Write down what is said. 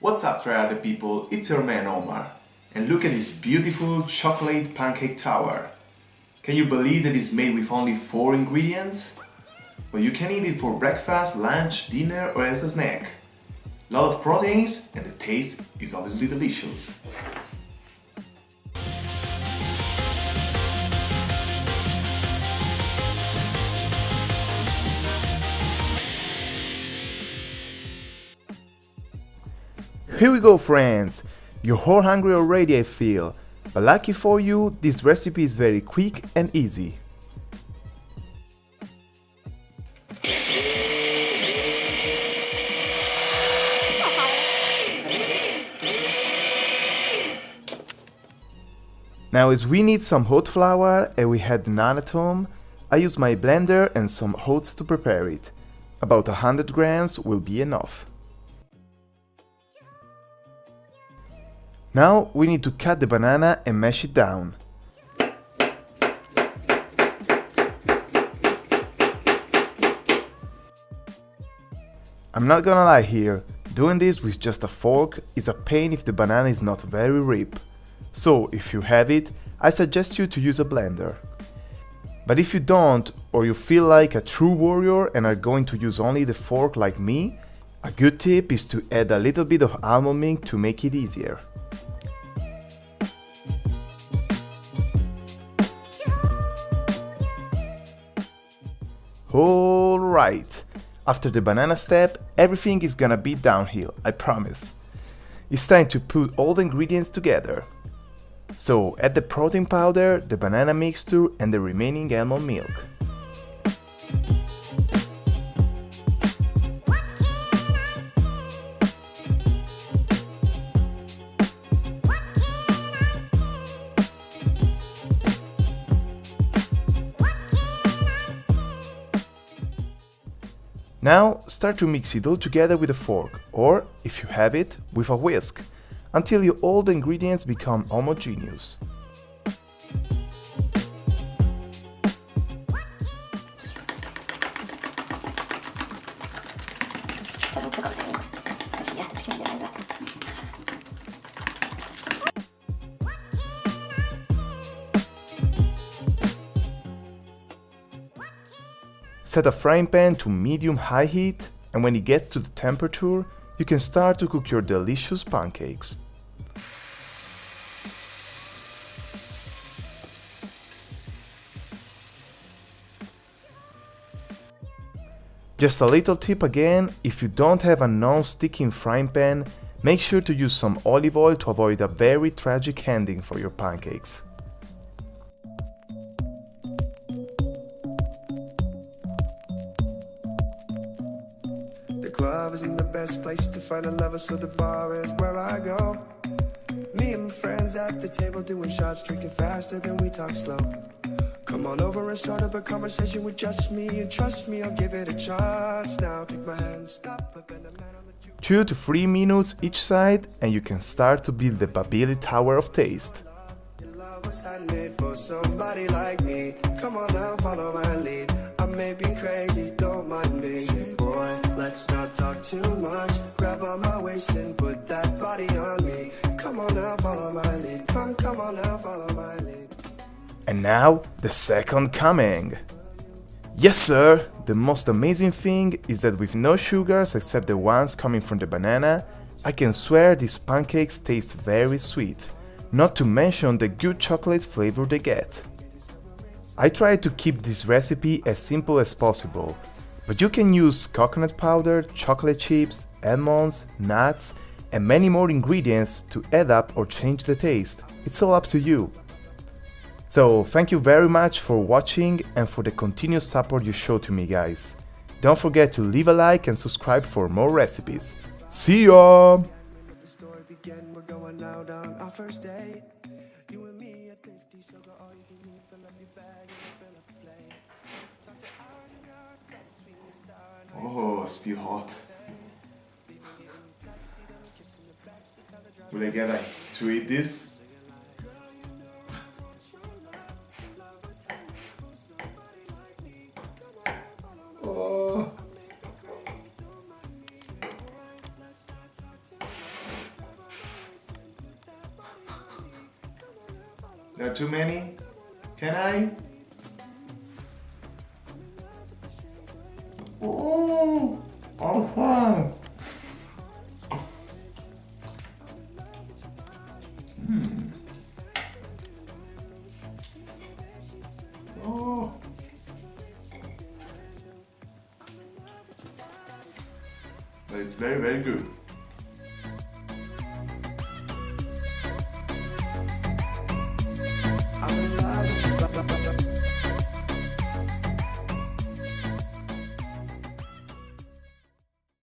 What's up, Tryharder people? It's your man Omar. And look at this beautiful chocolate pancake tower. Can you believe that it's made with only 4 ingredients? Well, you can eat it for breakfast, lunch, dinner or as a snack. Lot of proteins and the taste is obviously delicious. Here we go, friends! You're all hungry already, I feel, but lucky for you, this recipe is very quick and easy. Now, as we need some oat flour and we had none at home, I use my blender and some oats to prepare it. About 100 grams will be enough. Now we need to cut the banana and mash it down. I'm not gonna lie here, doing this with just a fork is a pain if the banana is not very ripe. So if you have it, I suggest you to use a blender. But if you don't, or you feel like a true warrior and are going to use only the fork like me, a good tip is to add a little bit of almond milk to make it easier. Alright, after the banana step, everything is gonna be downhill, I promise. It's time to put all the ingredients together. So add the protein powder, the banana mixture and the remaining almond milk. Now start to mix it all together with a fork, or, if you have it, with a whisk, until all the ingredients become homogeneous. Set a frying pan to medium-high heat, and when it gets to the temperature, you can start to cook your delicious pancakes. Just a little tip again, if you don't have a non-sticking frying pan, make sure to use some olive oil to avoid a very tragic ending for your pancakes. The club isn't the best place to find a lover, so the bar is where I go. Me and my friends at the table doing shots, drinking faster than we talk slow. Come on over and start up a conversation with just me, and trust me, I'll give it a chance. Now take my hand, stop, put pen and man on the juke. 2 to 3 minutes each side and you can start to build the Babili Tower of Taste. Your love was handmade for somebody like me. Come on now, follow my lead. I may be crazy, don't mind me. Say, boy, let's not talk too much. Grab on my waist and put that body on me. Come on now, follow my lead. Come on now, follow my lead. And now, the second coming. Yes sir, the most amazing thing is that with no sugars except the ones coming from the banana, I can swear these pancakes taste very sweet, not to mention the good chocolate flavor they get. I try to keep this recipe as simple as possible, but you can use coconut powder, chocolate chips, almonds, nuts, and many more ingredients to add up or change the taste. It's all up to you. So thank you very much for watching and for the continuous support you show to me, guys. Don't forget to leave a like and subscribe for more recipes. See ya! The story began, we're going out on our first date. You and me are thrifty, so go all you can eat. Fill up your bag and fill up a plate. Talk for hours and hours, got the sweetness sour. Oh, still hot. Will I get to eat this? Oh. There are too many? Can I? Oh, fun. Oh. But it's very, very good. I'm in love with